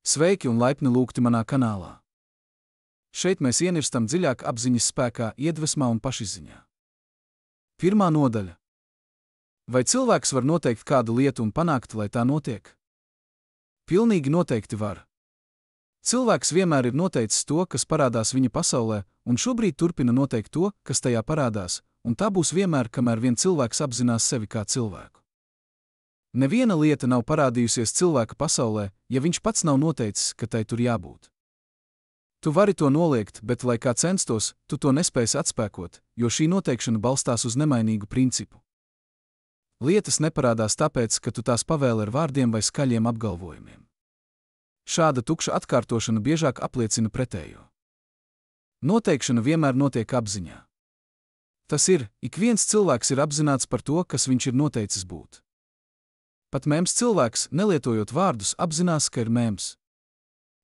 Sveiki un laipni lūgti manā kanālā. Šeit mēs ienirstam dziļāk apziņas spēkā, iedvesmā un pašizziņā. Pirmā nodaļa. Vai cilvēks var noteikt kādu lietu un panākt, lai tā notiek? Pilnīgi noteikti var. Cilvēks vienmēr ir noteicis to, kas parādās viņa pasaulē, un šobrīd turpina noteikt to, kas tajā parādās, un tā būs vienmēr, kamēr vien cilvēks apzinās sevi kā cilvēku. Neviena lieta nav parādījusies cilvēka pasaulē, ja viņš pats nav noteicis, ka tai tur jābūt. Tu vari to noliegt, bet, lai kā censtos, tu to nespēsi atspēkot, jo šī noteikšana balstās uz nemainīgu principu. Lietas neparādās tāpēc, ka tu tās pavēli ar vārdiem vai skaļiem apgalvojumiem. Šāda tukša atkārtošana biežāk apliecina pretējo. Noteikšana vienmēr notiek apziņā. Tas ir, ik viens cilvēks ir apzināts par to, kas viņš ir noteicis būt. Pat mēms cilvēks, nelietojot vārdus, apzinās, ka ir mēms.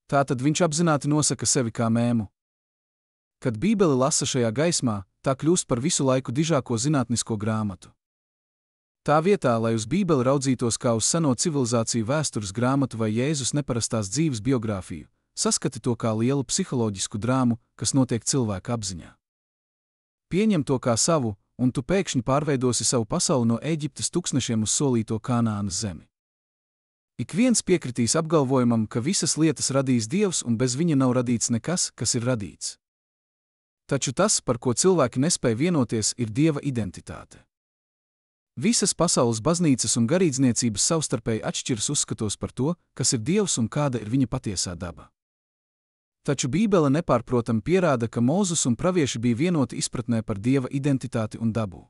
Tātad viņš apzināti nosaka sevi kā mēmu. Kad Bībeli lasa šajā gaismā, tā kļūst par visu laiku dižāko zinātnisko grāmatu. Tā vietā, lai uz Bībeli raudzītos kā uz seno civilizāciju vēstures grāmatu vai Jēzus neparastās dzīves biogrāfiju, saskati to kā lielu psiholoģisku drāmu, kas notiek cilvēka apziņā. Pieņem to kā savu, un tu pēkšņi pārveidosi savu pasauli no Ēģiptes tūkstnešiem uz solīto Kanānas zemi. Ik viens piekritīs apgalvojumam, ka visas lietas radīs Dievs un bez viņa nav radīts nekas, kas ir radīts. Taču tas, par ko cilvēki nespēj vienoties, ir Dieva identitāte. Visas pasaules baznīcas un garīdzniecības savstarpēji atšķiras uzskatos par to, kas ir Dievs un kāda ir viņa patiesā daba. Taču Bībele nepārprotami pierāda, ka Mūzes un pravieši bija vienoti izpratnē par Dieva identitāti un dabu.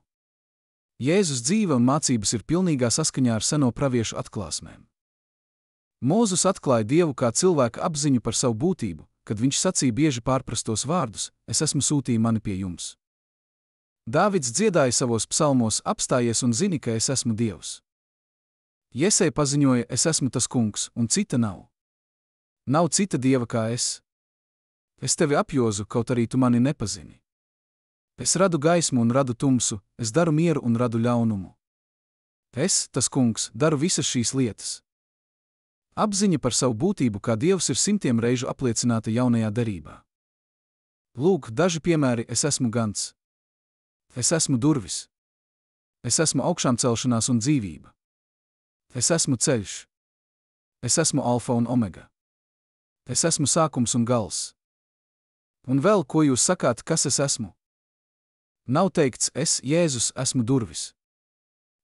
Jēzus dzīve un mācības ir pilnīgā saskaņā ar seno praviešu atklāsmēm. Mūzes atklāja Dievu kā cilvēka apziņu par savu būtību, kad viņš sacīja bieži pārprastos vārdus: Es esmu sūtījis mani pie jums. Dāvids dziedāja savos psalmos: Apstājies un zini, ka es esmu Dievs. Jesej paziņoja: Es esmu tas kungs, un cita nav. Nav cita dieva kā es. Es tevi apjozu, kaut arī tu mani nepazini. Es radu gaismu un radu tumsu, es daru mieru un radu ļaunumu. Es, tas kungs, daru visas šīs lietas. Apziņa par savu būtību kā Dievs ir simtiem reižu apliecināta jaunajā derībā. Lūk, daži piemēri: Es esmu gans. Es esmu durvis. Es esmu augšām celšanās un dzīvība. Es esmu ceļš. Es esmu alfa un omega. Es esmu sākums un gals. Un vēl, ko jūs sakāt, kas es esmu? Nav teikts: Es, Jēzus, esmu durvis.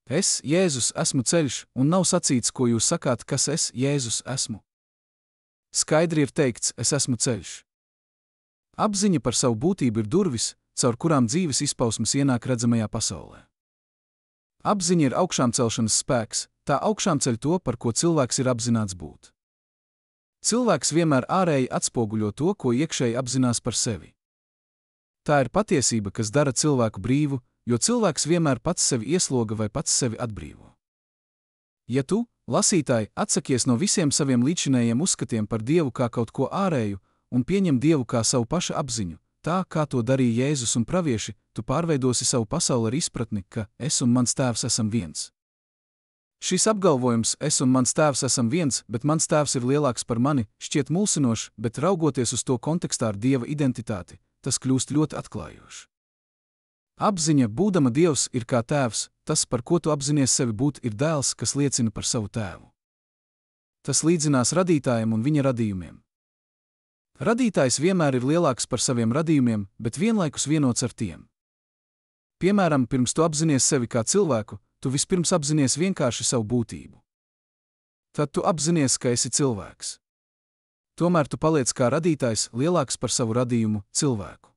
Es, Jēzus, esmu ceļš, un nav sacīts, ko jūs sakāt, kas es, Jēzus, esmu. Skaidri ir teikts: Es esmu ceļš. Apziņa par savu būtību ir durvis, caur kurām dzīves izpausmes ienāk redzamajā pasaulē. Apziņa ir augšām celšanas spēks, tā augšām ceļ to, par ko cilvēks ir apzināts būt. Cilvēks vienmēr ārēji atspoguļo to, ko iekšēji apzinās par sevi. Tā ir patiesība, kas dara cilvēku brīvu, jo cilvēks vienmēr pats sevi iesloga vai pats sevi atbrīvo. Ja tu, lasītāji, atsakies no visiem saviem līdzinējiem uzskatiem par Dievu kā kaut ko ārēju un pieņem Dievu kā savu paša apziņu, tā, kā to darīja Jēzus un pravieši, tu pārveidosi savu pasauli ar izpratni, ka es un mans tēvs esam viens. Šis apgalvojums: Es un mans tēvs esam viens, bet mans tēvs ir lielāks par mani, šķiet mulsinošs, bet raugoties uz to kontekstā ar Dieva identitāti, tas kļūst ļoti atklājošs. Apziņa, būdama Dievs, ir kā tēvs, tas, par ko tu apzinies sevi būt, ir dēls, kas liecina par savu tēvu. Tas līdzinās radītājam un viņa radījumiem. Radītājs vienmēr ir lielāks par saviem radījumiem, bet vienlaikus vienots ar tiem. Piemēram, pirms tu apzinies sevi kā cilvēku, tu vispirms apzinies vienkārši savu būtību. Tad tu apzinies, ka esi cilvēks. Tomēr tu paliec kā radītājs, lielāks par savu radījumu, cilvēku.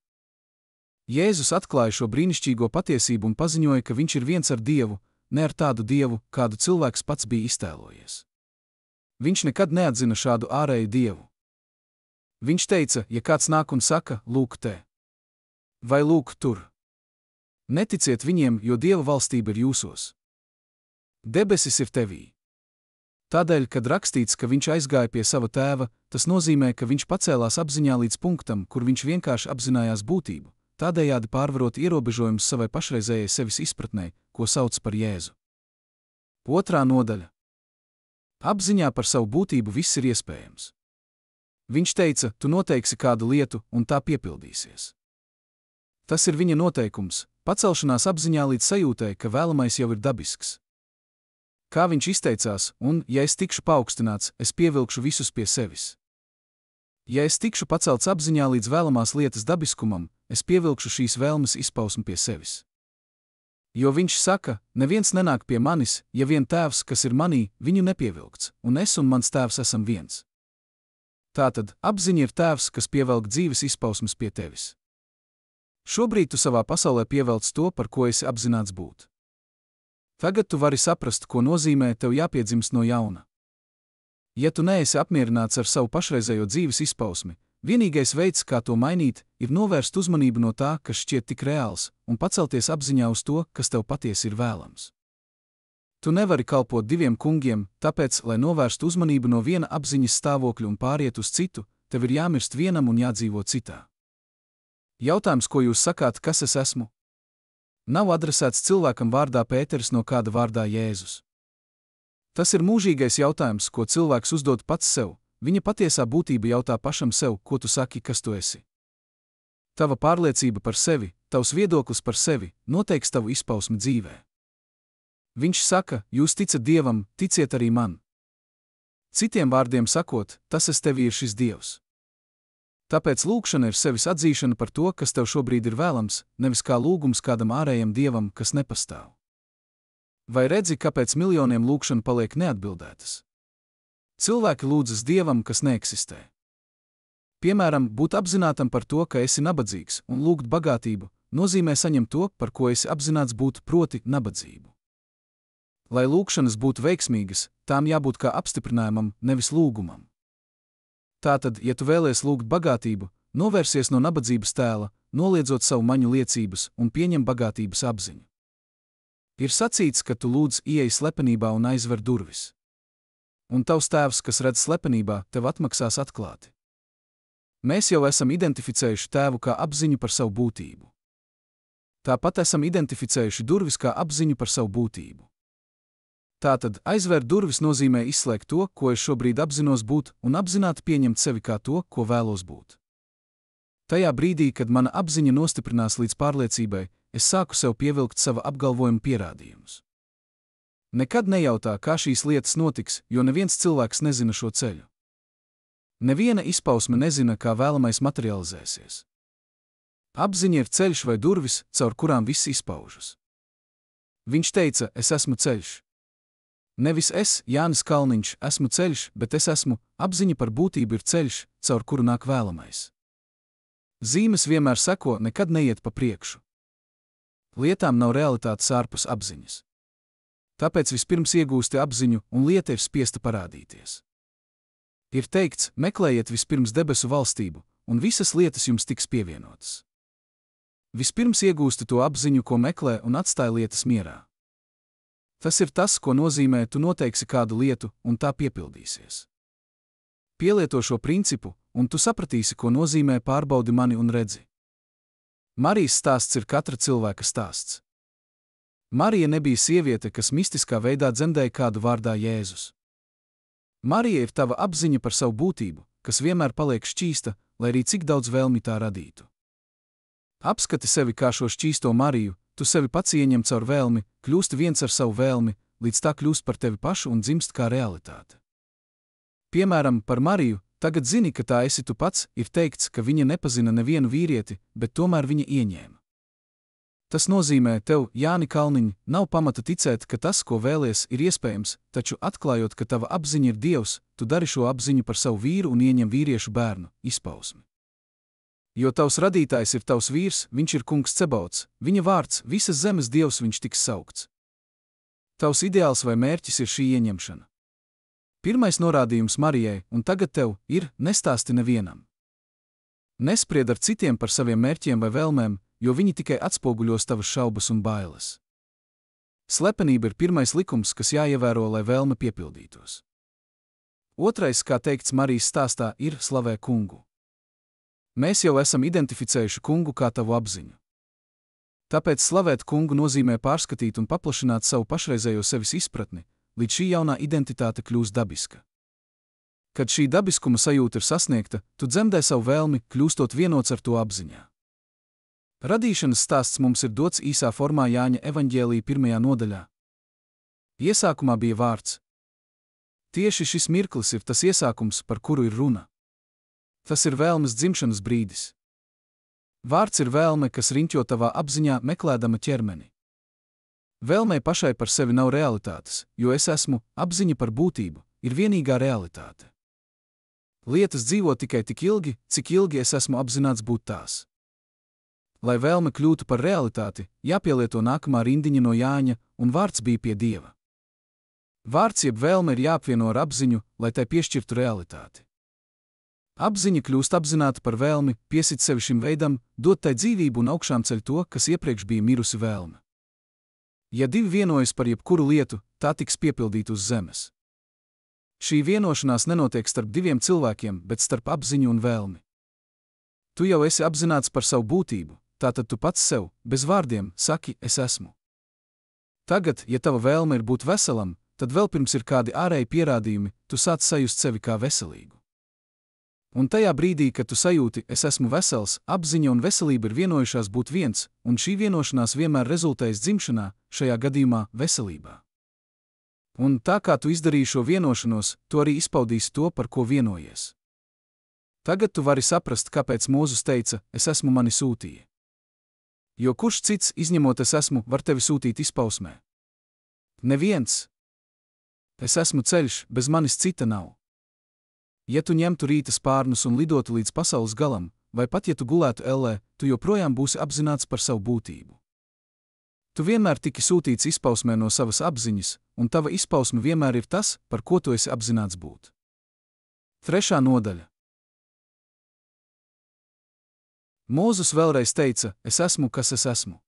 Jēzus atklāja šo brīnišķīgo patiesību un paziņoja, ka viņš ir viens ar Dievu, ne ar tādu Dievu, kādu cilvēks pats bija iztēlojies. Viņš nekad neatzina šādu ārēju Dievu. Viņš teica: Ja kāds nāk un saka: Lūk te, vai lūk tur, neticiet viņiem, jo Dieva valstība ir jūsos. Debesis ir tevī. Tādēļ, kad rakstīts, ka viņš aizgāja pie sava tēva, tas nozīmē, ka viņš pacēlās apziņā līdz punktam, kur viņš vienkārši apzinājās būtību, tādējādi pārvarot ierobežojumus savai pašreizējai sevis izpratnei, ko sauc par Jēzu. Otrā nodaļa. Apziņā par savu būtību viss ir iespējams. Viņš teica, tu noteiksi kādu lietu, un tā piepildīsies. Tas ir viņa noteikums, pacelšanās apziņā līdz sajūtai, ka vēlamais jau ir dabisks. Kā viņš izteicās, un, ja es tikšu paaugstināts, es pievilkšu visus pie sevis. Ja es tikšu pacelts apziņā līdz vēlamās lietas dabiskumam, es pievilkšu šīs vēlmes izpausmi pie sevis. Jo viņš saka, neviens nenāk pie manis, ja vien tēvs, kas ir manī, viņu nepievilkts, un es un mans tēvs esam viens. Tātad, apziņa ir tēvs, kas pievelk dzīves izpausmes pie tevis. Šobrīd tu savā pasaulē pievelc to, par ko esi apzināts būt. Tagad tu vari saprast, ko nozīmē tev jāpiedzimst no jauna. Ja tu neesi apmierināts ar savu pašreizējo dzīves izpausmi, vienīgais veids, kā to mainīt, ir novērst uzmanību no tā, kas šķiet tik reāls, un pacelties apziņā uz to, kas tev patiesi ir vēlams. Tu nevari kalpot diviem kungiem, tāpēc, lai novērstu uzmanību no viena apziņas stāvokļa un pāriet uz citu, tev ir jāmirst vienam un jādzīvo citā. Jautājums, ko jūs sakāt, kas es esmu? Nav adresēts cilvēkam vārdā Pēteris no kāda vārdā Jēzus. Tas ir mūžīgais jautājums, ko cilvēks uzdod pats sev. Viņa patiesā būtība jautā pašam sev, ko tu saki, kas tu esi. Tava pārliecība par sevi, tavs viedoklis par sevi, noteiks tavu izpausmi dzīvē. Viņš saka, jūs ticat Dievam, ticiet arī man. Citiem vārdiem sakot, tas es tevi ir šis Dievs. Tāpēc lūgšana ir sevis atzīšana par to, kas tev šobrīd ir vēlams, nevis kā lūgums kādam ārējam dievam, kas nepastāv. Vai redzi, kāpēc miljoniem lūgšana paliek neatbildētas? Cilvēki lūdzas dievam, kas neeksistē. Piemēram, būt apzinātam par to, ka esi nabadzīgs, un lūgt bagātību, nozīmē saņemt to, par ko esi apzināts būt, proti nabadzību. Lai lūgšanas būtu veiksmīgas, tām jābūt kā apstiprinājumam, nevis lūgumam. Tātad, ja tu vēlies lūgt bagātību, novērsies no nabadzības tēla, noliedzot savu maņu liecības un pieņem bagātības apziņu. Ir sacīts, ka tu lūdz ieej slepenībā un aizver durvis. Un tavs tēvs, kas redz slepenībā, tev atmaksās atklāti. Mēs jau esam identificējuši tēvu kā apziņu par savu būtību. Tāpat esam identificējuši durvis kā apziņu par savu būtību. Tātad, aizvērt durvis nozīmē izslēgt to, ko es šobrīd apzinos būt, un apzināti pieņemt sevi kā to, ko vēlos būt. Tajā brīdī, kad mana apziņa nostiprinās līdz pārliecībai, es sāku sev pievilkt sava apgalvojuma pierādījumus. Nekad nejautā, kā šīs lietas notiks, jo neviens cilvēks nezina šo ceļu. Neviena izpausme nezina, kā vēlamais materializēsies. Apziņa ir ceļš vai durvis, caur kurām viss izpaužas. Viņš teica, es esmu ceļš. Nevis es, Jānis Kalniņš, esmu ceļš, bet es esmu, apziņa par būtību ir ceļš, caur kuru nāk vēlamais. Zīmes vienmēr seko, nekad neiet pa priekšu. Lietām nav realitātes ārpus apziņas. Tāpēc vispirms iegūsti apziņu, un lieta ir spiesta parādīties. Ir teikts, meklējiet vispirms debesu valstību, un visas lietas jums tiks pievienotas. Vispirms iegūsti to apziņu, ko meklē, un atstāj lietas mierā. Tas ir tas, ko nozīmē, tu noteiksi kādu lietu, un tā piepildīsies. Pielieto šo principu, un tu sapratīsi, ko nozīmē pārbaudi mani un redzi. Marijas stāsts ir katra cilvēka stāsts. Marija nebija sieviete, kas mistiskā veidā dzemdēja kādu vārdā Jēzus. Marija ir tava apziņa par savu būtību, kas vienmēr paliek šķīsta, lai arī cik daudz vēlmi tā radītu. Apskati sevi kā šo šķīsto Mariju, tu sevi pats ieņem caur vēlmi, kļūsti viens ar savu vēlmi, līdz tā kļūst par tevi pašu un dzimst kā realitāte. Piemēram, par Mariju, tagad zini, ka tā esi tu pats, ir teikts, ka viņa nepazina nevienu vīrieti, bet tomēr viņa ieņēma. Tas nozīmē, tev, Jāni Kalniņ, nav pamata ticēt, ka tas, ko vēlies, ir iespējams, taču atklājot, ka tava apziņa ir Dievs, tu dari šo apziņu par savu vīru un ieņem vīriešu bērnu izpausmi. Jo tavs radītājs ir tavs vīrs, viņš ir kungs Cebauts, viņa vārds, visas zemes dievs viņš tiks saukts. Tavs ideāls vai mērķis ir šī ieņemšana. Pirmais norādījums Marijai, un tagad tev, ir nestāsti nevienam. Nespried ar citiem par saviem mērķiem vai vēlmēm, jo viņi tikai atspoguļos tavas šaubas un bailes. Slepenība ir pirmais likums, kas jāievēro, lai vēlme piepildītos. Otrais, kā teikts Marijas stāstā, ir slavē kungu. Mēs jau esam identificējuši kungu kā tavu apziņu. Tāpēc slavēt kungu nozīmē pārskatīt un paplašināt savu pašreizējo sevis izpratni, līdz šī jaunā identitāte kļūs dabiska. Kad šī dabiskuma sajūta ir sasniegta, tu dzemdē savu vēlmi, kļūstot vienots ar to apziņā. Radīšanas stāsts mums ir dots īsā formā Jāņa evaņģēlija 1. nodaļā. Iesākumā bija vārds. Tieši šis mirklis ir tas iesākums, par kuru ir runa. Tas ir vēlmes dzimšanas brīdis. Vārds ir vēlme, kas riņķo tavā apziņā, meklēdama ķermeni. Vēlmei pašai par sevi nav realitātes, jo es esmu, apziņa par būtību, ir vienīgā realitāte. Lietas dzīvo tikai tik ilgi, cik ilgi es esmu apzināts būt tās. Lai vēlme kļūtu par realitāti, jāpielieto nākamā rindiņa no Jāņa, un vārds bija pie Dieva. Vārds jeb vēlme ir jāapvieno ar apziņu, lai tai piešķirtu realitāti. Apziņa kļūst apzināta par vēlmi, piesit sevi šim veidam, dot tai dzīvību un augšām ceļ to, kas iepriekš bija mirusi vēlme. Ja divi vienojas par jebkuru lietu, tā tiks piepildīta uz zemes. Šī vienošanās nenotiek starp diviem cilvēkiem, bet starp apziņu un vēlmi. Tu jau esi apzināts par savu būtību, tātad tu pats sev, bez vārdiem, saki, es esmu. Tagad, ja tava vēlme ir būt veselam, tad vēl pirms ir kādi ārēji pierādījumi, tu sāc sajust sevi kā veselīgu. Un tajā brīdī, kad tu sajūti, es esmu vesels, apziņa un veselība ir vienojušās būt viens, un šī vienošanās vienmēr rezultējas dzimšanā, šajā gadījumā veselībā. Un tā kā tu izdarīji šo vienošanos, tu arī izpaudīsi to, par ko vienojies. Tagad tu vari saprast, kāpēc Mūzus teica, es esmu mani sūtīja. Jo kurš cits, izņemot es esmu, var tevi sūtīt izpausmē? Neviens. Es esmu ceļš, bez manis cita nav. Ja tu ņemtu rīta spārnus un lidotu līdz pasaules galam, vai pat ja tu gulētu ellē, tu joprojām būsi apzināts par savu būtību. Tu vienmēr tiki sūtīts izpausmē no savas apziņas, un tava izpausme vienmēr ir tas, par ko tu esi apzināts būt. 3. nodaļa. Mūzus vēlreiz teica, es esmu, kas es esmu.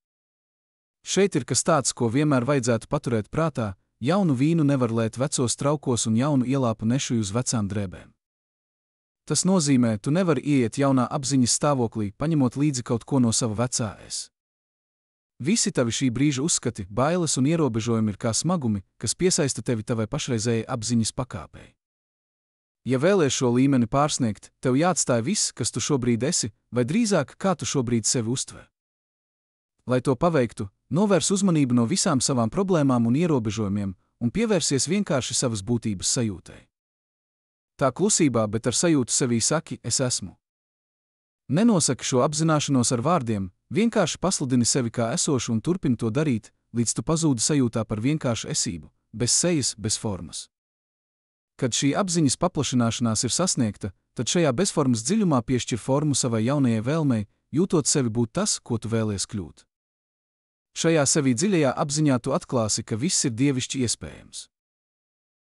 Šeit ir kas tāds, ko vienmēr vajadzētu paturēt prātā, jaunu vīnu nevar lēt vecos traukos un jaunu ielāpu nešuj uz vecām drēbēm. Tas nozīmē, tu nevari ieiet jaunā apziņas stāvoklī, paņemot līdzi kaut ko no sava vecā es. Visi tavi šī brīža uzskati, bailes un ierobežojumi ir kā smagumi, kas piesaista tevi tavai pašreizējai apziņas pakāpei. Ja vēlies šo līmeni pārsniegt, tev jāatstāj viss, kas tu šobrīd esi, vai drīzāk, kā tu šobrīd sevi uztver. Lai to paveiktu, novērs uzmanību no visām savām problēmām un ierobežojumiem un pievērsies vienkārši savas būtības sajūtai. Tā klusībā, bet ar sajūtu sevī saki, es esmu. Nenosaki šo apzināšanos ar vārdiem, vienkārši pasludini sevi kā esošu un turpini to darīt, līdz tu pazūdi sajūtā par vienkāršu esību, bez sejas, bez formas. Kad šī apziņas paplašināšanās ir sasniegta, tad šajā bezformas dziļumā piešķir formu savai jaunajai vēlmei, jūtot sevi būt tas, ko tu vēlies kļūt. Šajā sevī dziļajā apziņā tu atklāsi, ka viss ir dievišķi iespējams.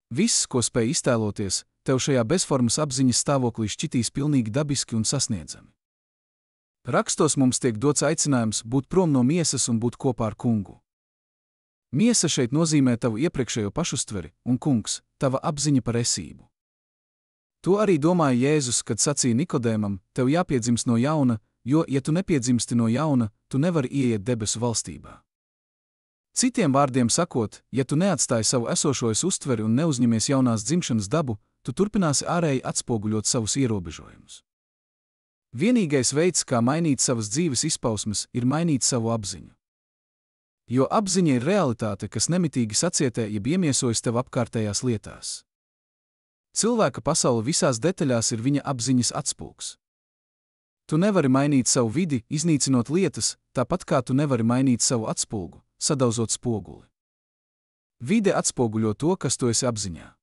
Viss, ko spēj iztēloties, tev šajā bezformas apziņas stāvoklī šķitīs pilnīgi dabiski un sasniedzami. Rakstos mums tiek dots aicinājums būt prom no miesas un būt kopā ar kungu. Miesa šeit nozīmē tavu iepriekšējo pašustveri, un kungs, tava apziņa par esību. To arī domāja Jēzus, kad sacīja Nikodēmam, tev jāpiedzimst no jauna, jo, ja tu nepiedzimsti no jauna, tu nevari ieiet debesu valstībā. Citiem vārdiem sakot, ja tu neatstāji savu esošojas uztveri un neuzņemies jaunās dzimšanas dabu, tu turpināsi ārēji atspoguļot savus ierobežojumus. Vienīgais veids, kā mainīt savas dzīves izpausmes, ir mainīt savu apziņu. Jo apziņa ir realitāte, kas nemitīgi sacietē, jeb iemiesojas tev apkārtējās lietās. Cilvēka pasaule visās detaļās ir viņa apziņas atspulgs. Tu nevari mainīt savu vidi, iznīcinot lietas, tāpat kā tu nevari mainīt savu atspulgu, sadauzot spoguli. Vide atspoguļo to, kas tu esi apziņā.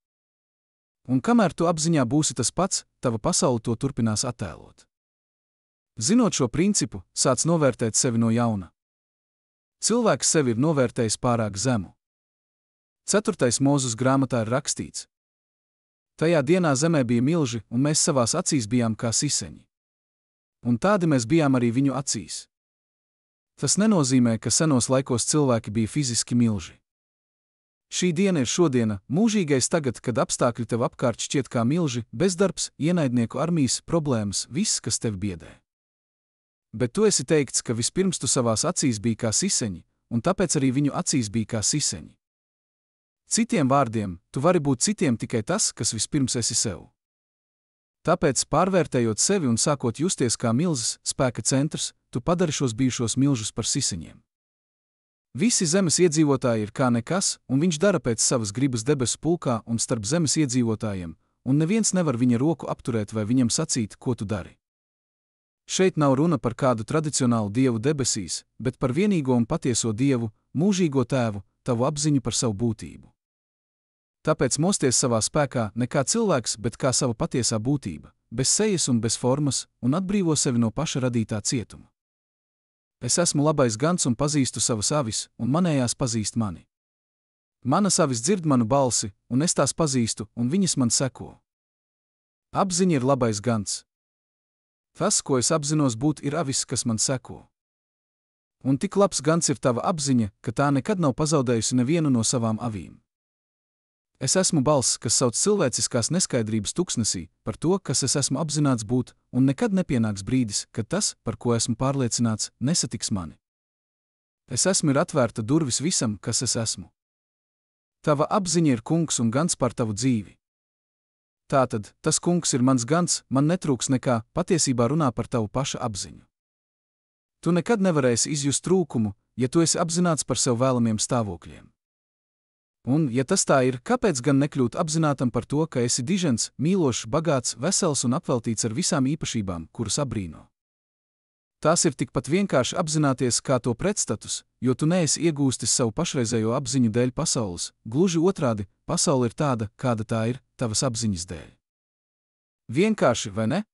Un kamēr tu apziņā būsi tas pats, tava pasaule to turpinās attēlot. Zinot šo principu, sāc novērtēt sevi no jauna. Cilvēks sevi ir novērtējis pārāk zemu. 4. Mūzus grāmatā ir rakstīts. Tajā dienā zemē bija milži, un mēs savās acīs bijām kā siseņi. Un tādi mēs bijām arī viņu acīs. Tas nenozīmē, ka senos laikos cilvēki bija fiziski milži. Šī diena ir šodiena, mūžīgais tagad, kad apstākļi tev apkārt šķiet kā milži, bezdarbs, ienaidnieku armijas, problēmas, viss, kas tev biedē. Bet tu esi teikts, ka vispirms tu savās acīs biji kā siseņi, un tāpēc arī viņu acīs bija kā siseņi. Citiem vārdiem, tu vari būt citiem tikai tas, kas vispirms esi sev. Tāpēc, pārvērtējot sevi un sākot justies kā milzas spēka centrs, tu padari šos bijušos milžus par sisiņiem. Visi zemes iedzīvotāji ir kā nekas, un viņš dara pēc savas gribas debesu pulkā un starp zemes iedzīvotājiem, un neviens nevar viņa roku apturēt vai viņam sacīt, ko tu dari. Šeit nav runa par kādu tradicionālu dievu debesīs, bet par vienīgo un patieso dievu, mūžīgo tēvu, tavu apziņu par savu būtību. Tāpēc mosties savā spēkā ne kā cilvēks, bet kā sava patiesā būtība, bez sejas un bez formas, un atbrīvo sevi no paša radītā cietuma. Es esmu labais gans un pazīstu savas avis, un manējās pazīst mani. Manas avis dzird manu balsi, un es tās pazīstu, un viņas man seko. Apziņa ir labais gans. Tas, ko es apzinos būt, ir avis, kas man seko. Un tik labs gans ir tava apziņa, ka tā nekad nav pazaudējusi nevienu no savām avīm. Es esmu balss, kas sauc cilvēciskās neskaidrības tuksnesī par to, kas es esmu apzināts būt, un nekad nepienāks brīdis, kad tas, par ko esmu pārliecināts, nesatiks mani. Es esmu ir atvērta durvis visam, kas es esmu. Tava apziņa ir kungs un gans pār tavu dzīvi. Tātad, tas kungs ir mans gans, man netrūks nekā, patiesībā runā par tavu paša apziņu. Tu nekad nevarēsi izjust trūkumu, ja tu esi apzināts par sev vēlamiem stāvokļiem. Un, ja tas tā ir, kāpēc gan nekļūt apzinātam par to, ka esi dižens, mīlošs, bagāts, vesels un apveltīts ar visām īpašībām, kuras apbrīno? Tās ir tikpat vienkārši apzināties kā to pretstatus, jo tu neesi iegūstis savu pašreizējo apziņu dēļ pasaules, gluži otrādi, pasaule ir tāda, kāda tā ir, tavas apziņas dēļ. Vienkārši, vai ne?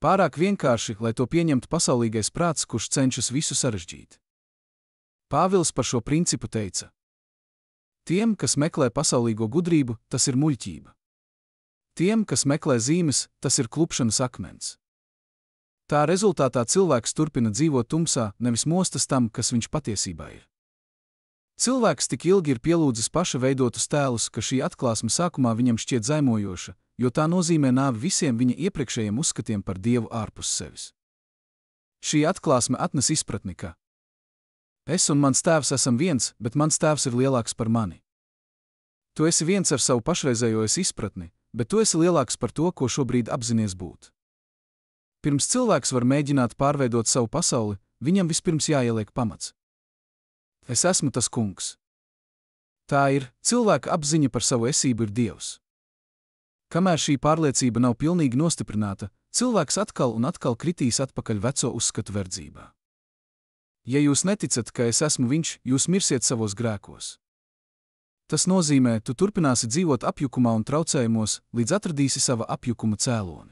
Pārāk vienkārši, lai to pieņemtu pasaulīgais prāts, kurš cenšas visu sarežģīt. Pāvils par šo principu teica: tiem, kas meklē pasaulīgo gudrību, tas ir muļķība. Tiem, kas meklē zīmes, tas ir klupšanas akmens. Tā rezultātā cilvēks turpina dzīvot tumsā, nevis mostas tam, kas viņš patiesībā ir. Cilvēks tik ilgi ir pielūdzis paša veidotus tēlus, ka šī atklāsme sākumā viņam šķiet zaimojoša, jo tā nozīmē nāvi visiem viņa iepriekšējiem uzskatiem par dievu ārpus sevis. Šī atklāsme atnes izpratni, ka es un mans tēvs esam viens, bet mans tēvs ir lielāks par mani. Tu esi viens ar savu pašreizējo izpratni, bet tu esi lielāks par to, ko šobrīd apzinies būt. Pirms cilvēks var mēģināt pārveidot savu pasauli, viņam vispirms jāieliek pamats. Es esmu tas kungs. Tā ir, cilvēka apziņa par savu esību ir Dievs. Kamēr šī pārliecība nav pilnīgi nostiprināta, cilvēks atkal un atkal kritīs atpakaļ veco uzskatu verdzībā. Ja jūs neticat, ka es esmu viņš, jūs mirsiet savos grēkos. Tas nozīmē, tu turpināsi dzīvot apjukumā un traucējumos, līdz atradīsi sava apjukuma cēloni.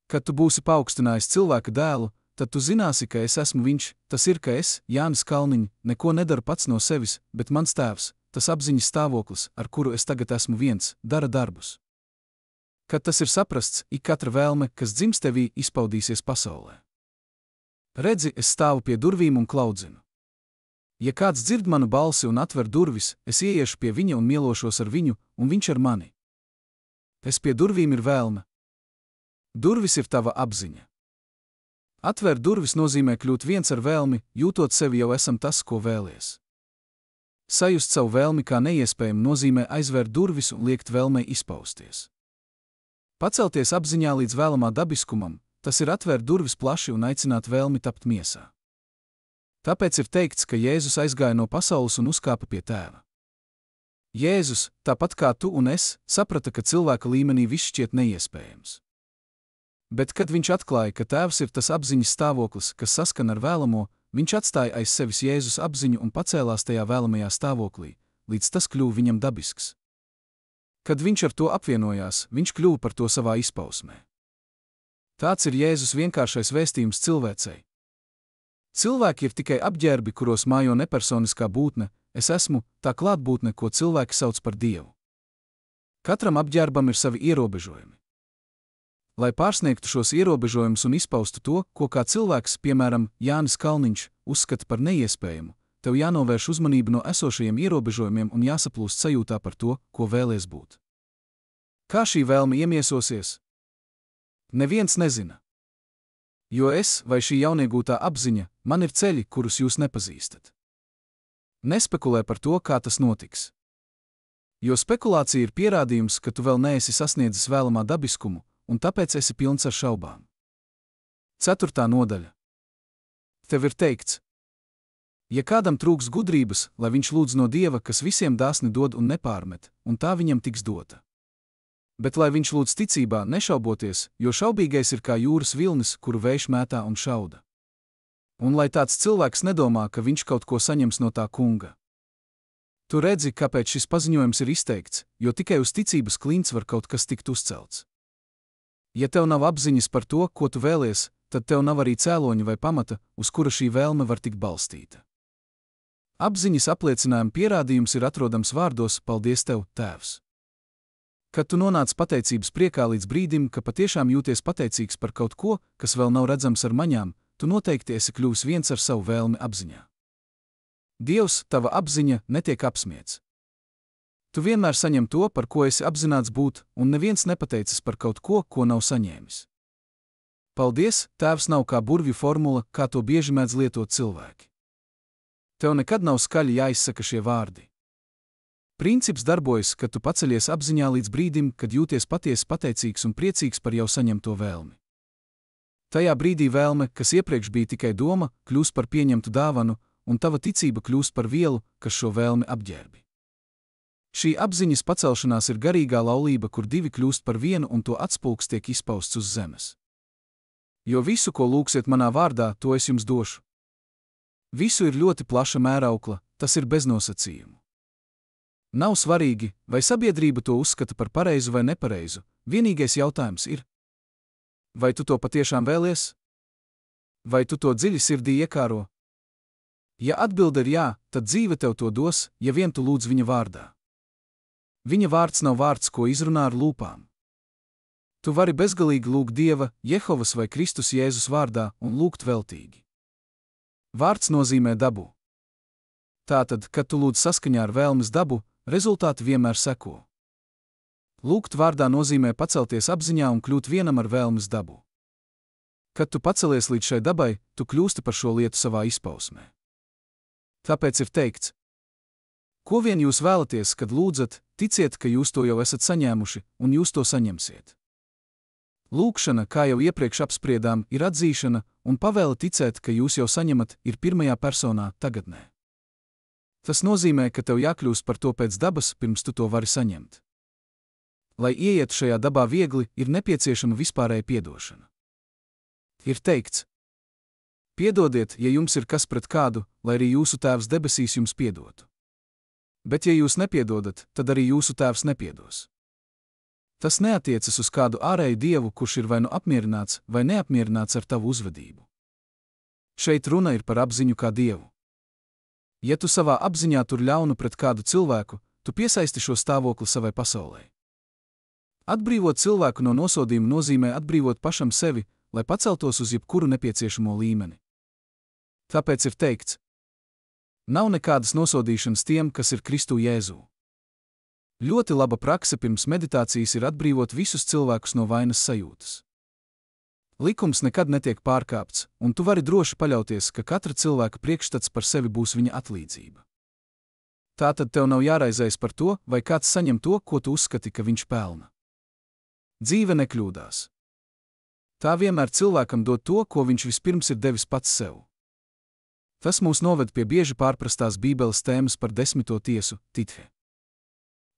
Kad tu būsi paaugstinājis cilvēka dēlu, tad tu zināsi, ka es esmu viņš, tas ir, ka es, Jānis Kalniņš, neko nedaru pats no sevis, bet mans tēvs, tas apziņas stāvoklis, ar kuru es tagad esmu viens, dara darbus. Kad tas ir saprasts, ik katra vēlme, kas dzims tevī, izpaudīsies pasaulē. Redzi, es stāvu pie durvīm un klaudzinu. Ja kāds dzird manu balsi un atver durvis, es ieiešu pie viņa un mielošos ar viņu, un viņš ar mani. Es pie durvīm ir vēlme. Durvis ir tava apziņa. Atvērt durvis nozīmē kļūt viens ar vēlmi, jūtot sevi jau esam tas, ko vēlies. Sajust savu vēlmi kā neiespējamu nozīmē aizvērt durvis un liekt vēlmei izpausties. Pacelties apziņā līdz vēlamā dabiskumam, tas ir atvērt durvis plaši un aicināt vēlmi tapt miesā. Tāpēc ir teikts, ka Jēzus aizgāja no pasaules un uzkāpa pie tēva. Jēzus, tāpat kā tu un es, saprata, ka cilvēka līmenī viss šķiet neiespējams. Bet, kad viņš atklāja, ka tēvs ir tas apziņas stāvoklis, kas saskan ar vēlamo, viņš atstāja aiz sevis Jēzus apziņu un pacēlās tajā vēlamajā stāvoklī, līdz tas kļuva viņam dabisks. Kad viņš ar to apvienojās, viņš kļuva par to savā izpausmē. Tāds ir Jēzus vienkāršais vēstījums cilvēcei. Cilvēki ir tikai apģērbi, kuros mājo nepersoniskā būtne, es esmu tā klātbūtne, ko cilvēki sauc par Dievu. Katram apģērbam ir savi ierobežojumi. Lai pārsniegtu šos ierobežojumus un izpaustu to, ko kā cilvēks, piemēram, Jānis Kalniņš, uzskata par neiespējamu, tev jānovērš uzmanību no esošajiem ierobežojumiem un jāsaplūst sajūtā par to, ko vēlies būt. Kā šī vēlme iemiesosies? Neviens nezina. Jo es, vai šī jauniegūtā apziņa, man ir ceļi, kurus jūs nepazīstat. Nespekulē par to, kā tas notiks. Jo spekulācija ir pierādījums, ka tu vēl neesi sasniedzis vēlamā dabiskumu, un tāpēc esi pilns ar šaubām. 4. nodaļa. Tev ir teikts: ja kādam trūks gudrības, lai viņš lūdz no Dieva, kas visiem dāsni dod un nepārmet, un tā viņam tiks dota. Bet lai viņš lūdz ticībā, nešauboties, jo šaubīgais ir kā jūras vilnis, kuru vējš mētā un šauda. Un lai tāds cilvēks nedomā, ka viņš kaut ko saņems no tā kunga. Tu redzi, kāpēc šis paziņojums ir izteikts, jo tikai uz ticības klints var kaut kas tikt uzcelts. Ja tev nav apziņas par to, ko tu vēlies, tad tev nav arī cēloņa vai pamata, uz kura šī vēlme var tikt balstīta. Apziņas apliecinājuma pierādījums ir atrodams vārdos: paldies tev, Tēvs. Kad tu nonāc pateicības priekā līdz brīdim, ka patiešām jūties pateicīgs par kaut ko, kas vēl nav redzams ar maņām, tu noteikti esi kļuvis viens ar savu vēlmi apziņā. Dievs, tava apziņa, netiek apsmiets. Tu vienmēr saņem to, par ko esi apzināts būt, un neviens nepateicas par kaut ko, ko nav saņēmis. Paldies, Tēvs nav kā burvju formula, kā to bieži mēdz lietot cilvēki. Tev nekad nav skaļi jāizsaka šie vārdi. Princips darbojas, kad tu paceļies apziņā līdz brīdim, kad jūties patiesi pateicīgs un priecīgs par jau saņemto vēlmi. Tajā brīdī vēlme, kas iepriekš bija tikai doma, kļūst par pieņemtu dāvanu, un tava ticība kļūst par vielu, kas šo vēlmi apģērbi. Šī apziņas pacelšanās ir garīgā laulība, kur divi kļūst par vienu un to atspulgs tiek izpausts uz zemes. Jo visu, ko lūgsiet manā vārdā, to es jums došu. Visu ir ļoti plaša mēraukla, tas ir bez nosacījumu. Nav svarīgi, vai sabiedrība to uzskata par pareizu vai nepareizu, vienīgais jautājums ir: vai tu to patiešām vēlies? Vai tu to dziļi sirdī iekāro? Ja atbilde ir jā, tad dzīve tev to dos, ja vien tu lūdz viņa vārdā. Viņa vārds nav vārds, ko izrunā ar lūpām. Tu vari bezgalīgi lūgt Dieva, Jehovas vai Kristus Jēzus vārdā un lūgt veltīgi. Vārds nozīmē dabu. Tātad, kad tu lūdz saskaņā ar vēlmes dabu, rezultāti vienmēr seko. Lūgt vārdā nozīmē pacelties apziņā un kļūt vienam ar vēlmes dabu. Kad tu pacelies līdz šai dabai, tu kļūsti par šo lietu savā izpausmē. Tāpēc ir teikts: ko vien jūs vēlaties, kad lūdzat, ticiet, ka jūs to jau esat saņēmuši, un jūs to saņemsiet. Lūgšana, kā jau iepriekš apspriedām, ir atzīšana, un pavēle ticēt, ka jūs jau saņemat, ir pirmajā personā, tagadnē. Tas nozīmē, ka tev jākļūst par to pēc dabas, pirms tu to vari saņemt. Lai ieietu šajā dabā viegli, ir nepieciešama vispārēja piedošana. Ir teikts: piedodiet, ja jums ir kas pret kādu, lai arī jūsu Tēvs debesīs jums piedotu. Bet ja jūs nepiedodat, tad arī jūsu Tēvs nepiedos. Tas neatiecas uz kādu ārēju dievu, kurš ir vai nu apmierināts, vai neapmierināts ar tavu uzvedību. Šeit runa ir par apziņu kā dievu. Ja tu savā apziņā tur ļaunu pret kādu cilvēku, tu piesaisti šo stāvokli savai pasaulē. Atbrīvot cilvēku no nosodījuma nozīmē atbrīvot pašam sevi, lai paceltos uz jebkuru nepieciešamo līmeni. Tāpēc ir teikts: nav nekādas nosodīšanas tiem, kas ir Kristu Jēzū. Ļoti laba prakse pirms meditācijas ir atbrīvot visus cilvēkus no vainas sajūtas. Likums nekad netiek pārkāpts, un tu vari droši paļauties, ka katra cilvēka priekšstats par sevi būs viņa atlīdzība. Tātad tev nav jāraizējas par to, vai kāds saņem to, ko tu uzskati, ka viņš pelna. Dzīve nekļūdās. Tā vienmēr cilvēkam dod to, ko viņš vispirms ir devis pats sev. Tas mūs noved pie bieži pārprastās Bībeles tēmas par 10. tiesu, tithe.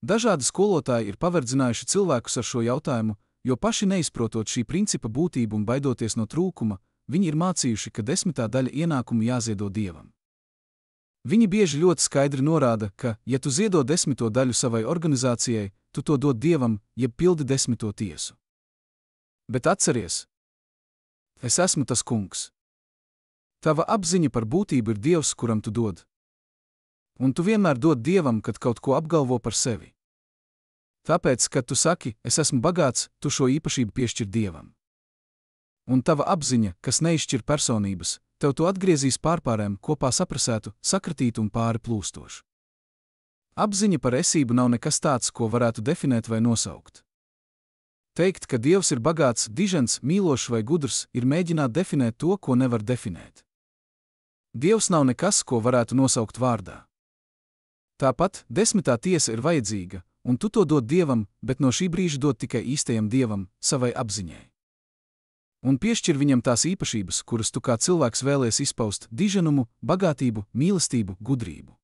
Dažādi skolotāji ir paverdzinājuši cilvēkus ar šo jautājumu, jo paši neizprotot šī principa būtību un baidoties no trūkuma, viņi ir mācījuši, ka 10. daļa ienākumu jāziedo Dievam. Viņi bieži ļoti skaidri norāda, ka, ja tu ziedo 10. daļu savai organizācijai, tu to dod Dievam, jeb pildi 10. tiesu. Bet atceries, es esmu tas kungs. Tava apziņa par būtību ir Dievs, kuram tu dod. Un tu vienmēr dod Dievam, kad kaut ko apgalvo par sevi. Tāpēc, kad tu saki, es esmu bagāts, tu šo īpašību piešķir Dievam. Un tava apziņa, kas neizšķir personības, tev to atgriezīs pārpārēm, kopā saprasētu, sakratītu un pāri plūstošu. Apziņa par esību nav nekas tāds, ko varētu definēt vai nosaukt. Teikt, ka Dievs ir bagāts, dižens, mīlošs vai gudrs, ir mēģināt definēt to, ko nevar definēt. Dievs nav nekas, ko varētu nosaukt vārdā. Tāpat 10. tiesa ir vajadzīga, un tu to dod Dievam, bet no šī brīža dod tikai īstajam Dievam, savai apziņai. Un piešķir viņam tās īpašības, kuras tu kā cilvēks vēlies izpaust - diženumu, bagātību, mīlestību, gudrību.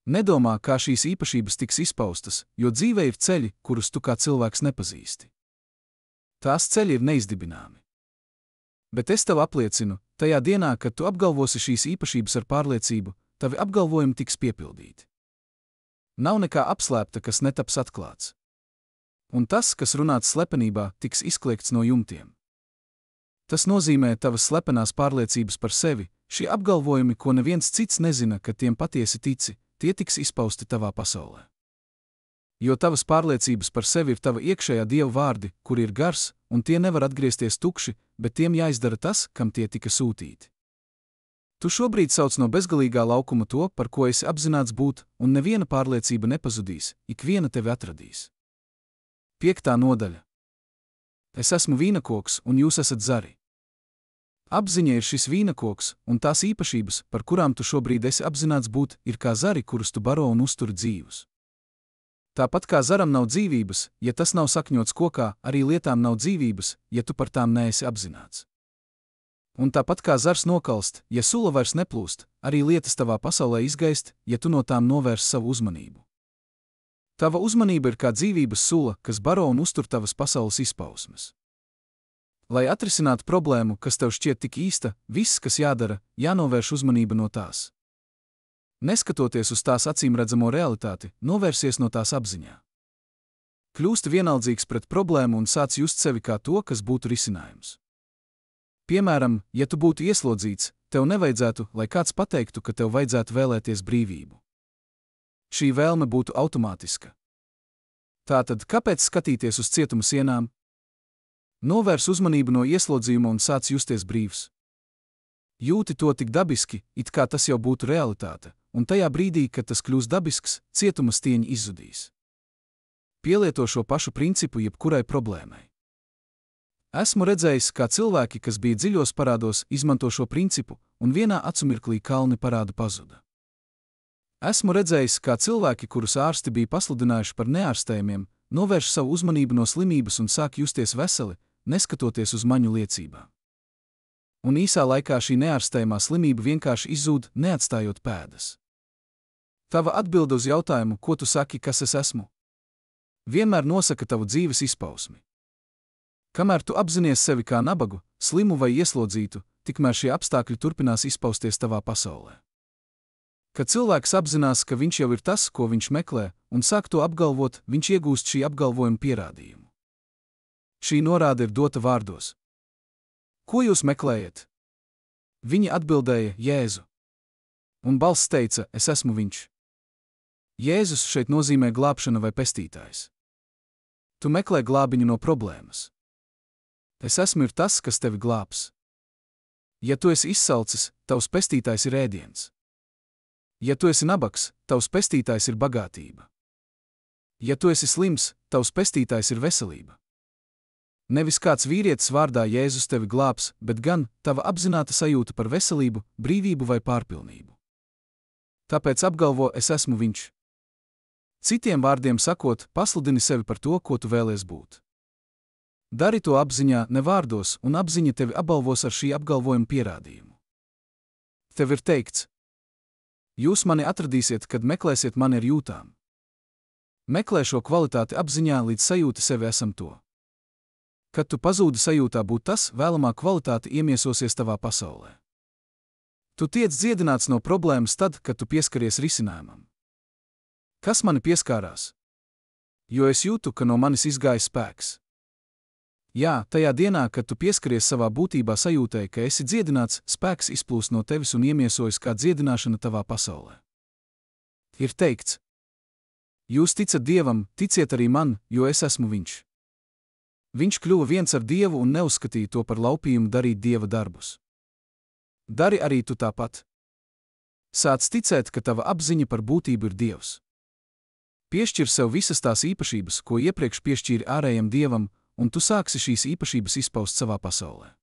Nedomā, kā šīs īpašības tiks izpaustas, jo dzīvē ir ceļi, kurus tu kā cilvēks nepazīsti. Tās ceļi ir neizdibināmi. Bet es tev apliecinu, tajā dienā, kad tu apgalvosi šīs īpašības ar pārliecību, tavi apgalvojumi tiks piepildīti. Nav nekā apslēpta, kas netaps atklāts. Un tas, kas runāts slepenībā, tiks izkliegts no jumtiem. Tas nozīmē tavas slepenās pārliecības par sevi, šie apgalvojumi, ko neviens cits nezina, ka tiem patiesi tici, tie tiks izpausti tavā pasaulē. Jo tavas pārliecības par sevi ir tava iekšējā Dieva vārdi, kuri ir gars, un tie nevar atgriezties tukši, bet tiem jāizdara tas, kam tie tika sūtīti. Tu šobrīd sauc no bezgalīgā laukuma to, par ko esi apzināts būt, un neviena pārliecība nepazudīs, ik viena tevi atradīs. 5. nodaļa. Es esmu vīnakoks, un jūs esat zari. Apziņa ir šis vīnakoks, un tās īpašības, par kurām tu šobrīd esi apzināts būt, ir kā zari, kurus tu baro un uzturi dzīvus. Tāpat kā zaram nav dzīvības, ja tas nav sakņots kokā, arī lietām nav dzīvības, ja tu par tām neesi apzināts. Un tāpat kā zars nokalst, ja sula vairs neplūst, arī lietas tavā pasaulē izgaist, ja tu no tām novērsi savu uzmanību. Tava uzmanība ir kā dzīvības sula, kas baro un uztur tavas pasaules izpausmes. Lai atrisinātu problēmu, kas tev šķiet tik īsta, viss, kas jādara, jānovērš uzmanība no tās. Neskatoties uz tās acīmredzamo realitāti, novērsies no tās apziņā. Kļūsti vienaldzīgs pret problēmu un sāc just sevi kā to, kas būtu risinājums. Piemēram, ja tu būtu ieslodzīts, tev nevajadzētu, lai kāds pateiktu, ka tev vajadzētu vēlēties brīvību. Šī vēlme būtu automātiska. Tātad, kāpēc skatīties uz cietuma sienām? Novērs uzmanību no ieslodzījuma un sāc justies brīvs. Jūti to tik dabiski, it kā tas jau būtu realitāte, un tajā brīdī, kad tas kļūs dabisks, cietuma stieņi izzudīs. Pielieto šo pašu principu jebkurai problēmai. Esmu redzējis, kā cilvēki, kas bija dziļos parādos, izmanto šo principu, un vienā acumirklī kalni parādu pazuda. Esmu redzējis, kā cilvēki, kurus ārsti bija pasludinājuši par neārstējumiem, novērš savu uzmanību no slimības un sāk justies veseli, neskatoties uz maņu liecībām. Un īsā laikā šī neārstējumā slimība vienkārši izzūd, neatstājot pēdas. Tava atbilde uz jautājumu, ko tu saki, kas es esmu, vienmēr nosaka tavu dzīves izpausmi. Kamēr tu apzinies sevi kā nabagu, slimu vai ieslodzītu, tikmēr šie apstākļi turpinās izpausties tavā pasaulē. Kad cilvēks apzinās, ka viņš jau ir tas, ko viņš meklē, un sāk to apgalvot, viņš iegūst šī apgalvojuma pierādījumu. Šī norāde ir dota vārdos. Ko jūs meklējat? Viņi atbildēja Jēzu. Un balss teica, es esmu viņš. Jēzus šeit nozīmē glābšana vai pestītājs. Tu meklē glābiņu no problēmas. Es esmu ir tas, kas tevi glābs. Ja tu esi izsalcis, tavs pestītājs ir ēdiens. Ja tu esi nabaks, tavs pestītājs ir bagātība. Ja tu esi slims, tavs pestītājs ir veselība. Nevis kāds vīrietis vārdā Jēzus tevi glābs, bet gan tava apzināta sajūta par veselību, brīvību vai pārpilnību. Tāpēc apgalvo, es esmu viņš. Citiem vārdiem sakot, pasludini sevi par to, ko tu vēlies būt. Dari to apziņā, ne vārdos, un apziņa tevi apbalvos ar šī apgalvojuma pierādījumu. Tev ir teikts: jūs mani atradīsiet, kad meklēsiet mani ar jūtām. Meklē šo kvalitāti apziņā, līdz sajūti sevi esam to. Kad tu pazūdi sajūtā būt tas, vēlamā kvalitāte iemiesosies tavā pasaulē. Tu tiec dziedināts no problēmas tad, kad tu pieskaries risinājumam. Kas mani pieskārās? Jo es jūtu, ka no manis izgāja spēks. Jā, tajā dienā, kad tu pieskaries savā būtībā sajūtai, ka esi dziedināts, spēks izplūst no tevis un iemiesojas kā dziedināšana tavā pasaulē. Ir teikts: jūs ticat Dievam, ticiet arī man, jo es esmu viņš. Viņš kļuva viens ar Dievu un neuzskatīja to par laupījumu darīt Dieva darbus. Dari arī tu tāpat. Sāc ticēt, ka tava apziņa par būtību ir Dievs. Piešķir sev visas tās īpašības, ko iepriekš piešķīri ārējam Dievam, un tu sāksi šīs īpašības izpaust savā pasaulē.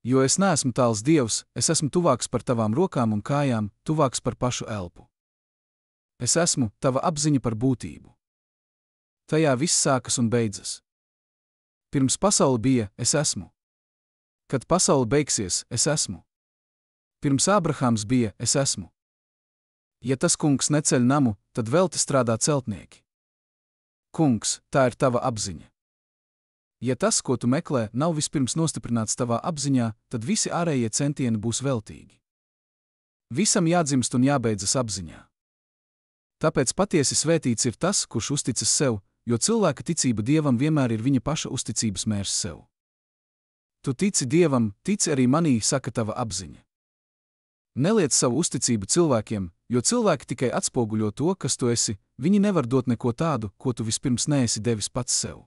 Jo es neesmu tāls Dievs, es esmu tuvāks par tavām rokām un kājām, tuvāks par pašu elpu. Es esmu tava apziņa par būtību. Tajā viss sākas un beidzas. Pirms pasaule bija, es esmu. Kad pasaule beigsies, es esmu. Pirms Ābrahāms bija, es esmu. Ja tas kungs neceļ namu, tad velti strādā celtnieki. Kungs, tā ir tava apziņa. Ja tas, ko tu meklē, nav vispirms nostiprināts tavā apziņā, tad visi ārējie centieni būs veltīgi. Visam jādzimst un jābeidzas apziņā. Tāpēc patiesi svētīts ir tas, kurš uzticas sev, jo cilvēka ticība Dievam vienmēr ir viņa paša uzticības mērs sev. Tu tici Dievam, tici arī manī, saka tava apziņa. Neliec savu uzticību cilvēkiem, jo cilvēki tikai atspoguļo to, kas tu esi, viņi nevar dot neko tādu, ko tu vispirms neesi devis pats sev.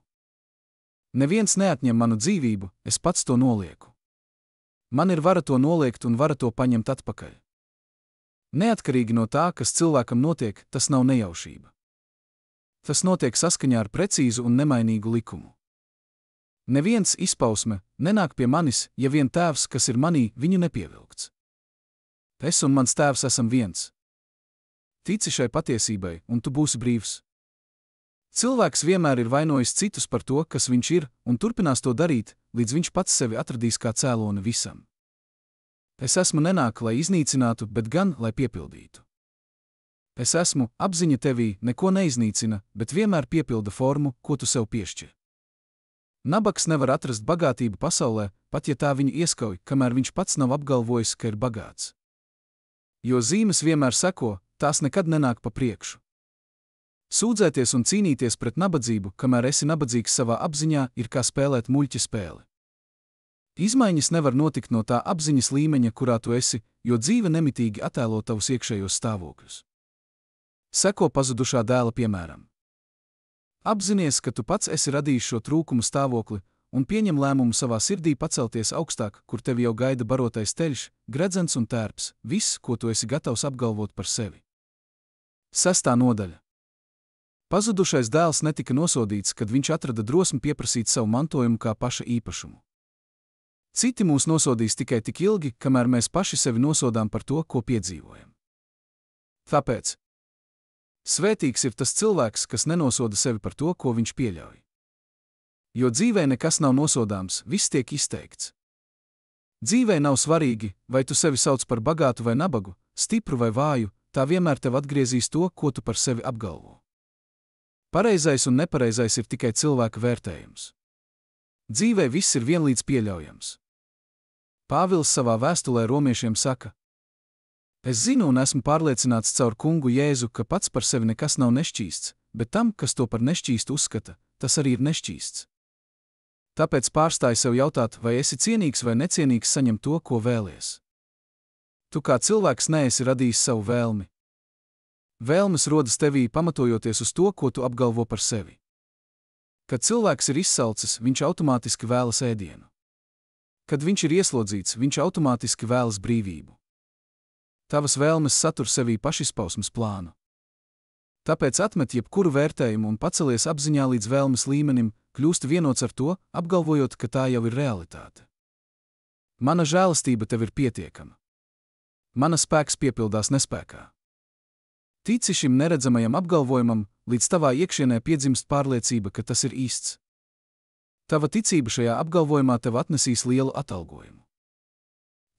Neviens neatņem manu dzīvību, es pats to nolieku. Man ir vara to noliegt un vara to paņemt atpakaļ. Neatkarīgi no tā, kas cilvēkam notiek, tas nav nejaušība. Tas notiek saskaņā ar precīzu un nemainīgu likumu. Neviens izpausme nenāk pie manis, ja vien tēvs, kas ir manī, viņu nepievilkts. Es un mans tēvs esam viens. Tici šai patiesībai, un tu būsi brīvs. Cilvēks vienmēr ir vainojis citus par to, kas viņš ir, un turpinās to darīt, līdz viņš pats sevi atradīs kā cēloni visam. Es esmu nenāk, lai iznīcinātu, bet gan, lai piepildītu. Es esmu, apziņa tevī neko neiznīcina, bet vienmēr piepilda formu, ko tu sev piešķir. Nabaks nevar atrast bagātību pasaulē, pat ja tā viņu ieskauj, kamēr viņš pats nav apgalvojis, ka ir bagāts. Jo zīmes vienmēr seko, tās nekad nenāk pa priekšu. Sūdzēties un cīnīties pret nabadzību, kamēr esi nabadzīgs savā apziņā, ir kā spēlēt muļķa spēli. Izmaiņas nevar notikt no tā apziņas līmeņa, kurā tu esi, jo dzīve nemitīgi attēlo tavus iekšējos stāvokļus. Seko pazudušā dēla piemēram. Apzinies, ka tu pats esi radījis šo trūkumu stāvokli, un pieņem lēmumu savā sirdī pacelties augstāk, kur tevi jau gaida barotais teļš, gredzens un tērps, viss, ko tu esi gatavs apgalvot par sevi. 6. nodaļa. Pazudušais dēls netika nosodīts, kad viņš atrada drosmi pieprasīt savu mantojumu kā paša īpašumu. Citi mūs nosodīs tikai tik ilgi, kamēr mēs paši sevi nosodām par to, ko piedzīvojam. Tāpēc svētīgs ir tas cilvēks, kas nenosoda sevi par to, ko viņš pieļauj. Jo dzīvē nekas nav nosodāms, viss tiek izteikts. Dzīvē nav svarīgi, vai tu sevi sauc par bagātu vai nabagu, stipru vai vāju, tā vienmēr tev atgriezīs to, ko tu par sevi apgalvo. Pareizais un nepareizais ir tikai cilvēka vērtējums. Dzīvē viss ir vienlīdz pieļaujams. Pāvils savā vēstulē romiešiem saka: Es zinu un esmu pārliecināts caur kungu Jēzu, ka pats par sevi nekas nav nešķīsts, bet tam, kas to par nešķīstu uzskata, tas arī ir nešķīsts. Tāpēc pārstāj sev jautāt, vai esi cienīgs vai necienīgs saņemt to, ko vēlies. Tu kā cilvēks neesi radījis savu vēlmi. Vēlmes rodas tevī pamatojoties uz to, ko tu apgalvo par sevi. Kad cilvēks ir izsalcis, viņš automātiski vēlas ēdienu. Kad viņš ir ieslodzīts, viņš automātiski vēlas brīvību. Tavas vēlmes satur sevī pašizpausmes plānu. Tāpēc atmet jebkuru vērtējumu un pacelies apziņā līdz vēlmes līmenim, kļūst vienots ar to, apgalvojot, ka tā jau ir realitāte. Mana žēlastība tev ir pietiekama. Mana spēks piepildās nespēkā. Tici šim neredzamajam apgalvojumam, līdz tavā iekšienē piedzimst pārliecība, ka tas ir īsts. Tava ticība šajā apgalvojumā tev atnesīs lielu atalgojumu.